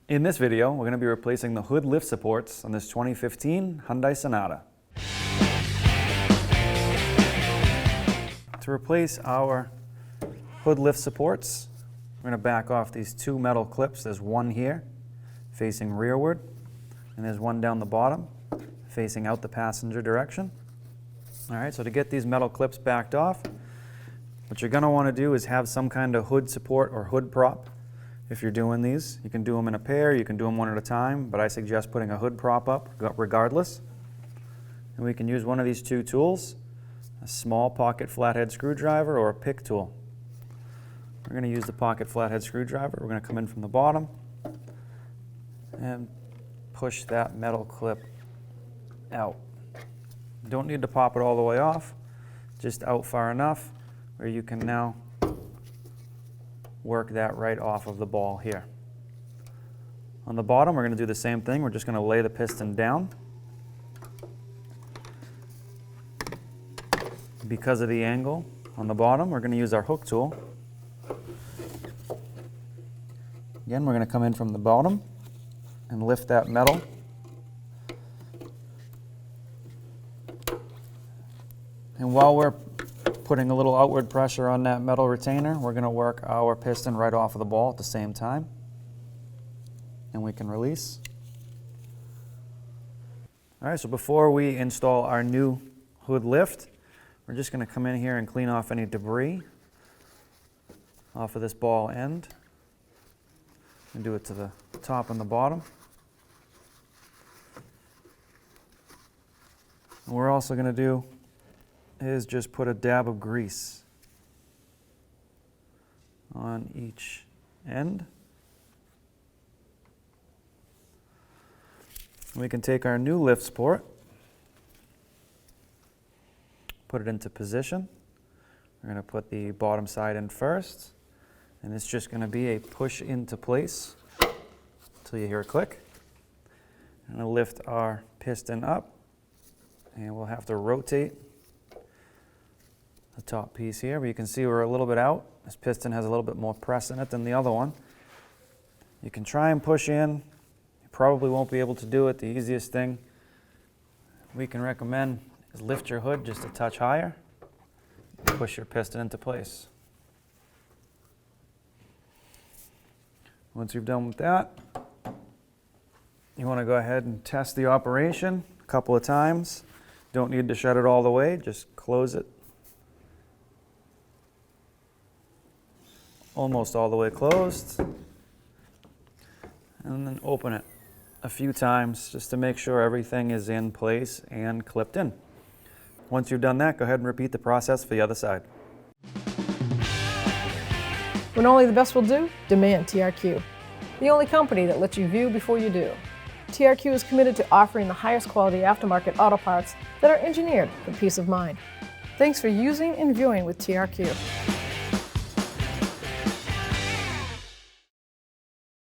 In this video, we're going to be replacing the hood lift supports on this 2015 Hyundai Sonata. To replace our hood lift supports, we're going to back off these two metal clips. There's one here facing rearward, and there's one down the bottom facing out the passenger direction. All right, so to get these metal clips backed off, what you're going to want to do is have some kind of hood support or hood prop. If you're doing these, you can do them in a pair, you can do them one at a time, but I suggest putting a hood prop up regardless. And we can use one of these two tools, a small pocket flathead screwdriver or a pick tool. We're going to use the pocket flathead screwdriver. We're going to come in from the bottom and push that metal clip out. You don't need to pop it all the way off, just out far enough where you can now work that right off of the ball here. On the bottom, we're going to do the same thing. We're just going to lay the piston down. Because of the angle on the bottom, we're going to use our hook tool. Again, we're going to come in from the bottom and lift that metal. And while we're putting a little outward pressure on that metal retainer, we're going to work our piston right off of the ball at the same time. And we can release. All right, so before we install our new hood lift, we're just going to come in here and clean off any debris off of this ball end. And do it to the top and the bottom. And we're also going to do is just put a dab of grease on each end. We can take our new lift support, put it into position. We're going to put the bottom side in first, and it's just going to be a push into place until you hear a click. I'm going to lift our piston up, and we'll have to rotate the top piece here, but you can see we're a little bit out. This piston has a little bit more press in it than the other one. You can try and push in. You probably won't be able to do it. The easiest thing we can recommend is lift your hood just a touch higher, push your piston into place. Once you've done with that, you want to go ahead and test the operation a couple of times. Don't need to shut it all the way, just close it almost all the way closed, and then open it a few times just to make sure everything is in place and clipped in. Once you've done that, go ahead and repeat the process for the other side. When only the best will do, demand TRQ. The only company that lets you view before you do. TRQ is committed to offering the highest quality aftermarket auto parts that are engineered for peace of mind. Thanks for using and viewing with TRQ.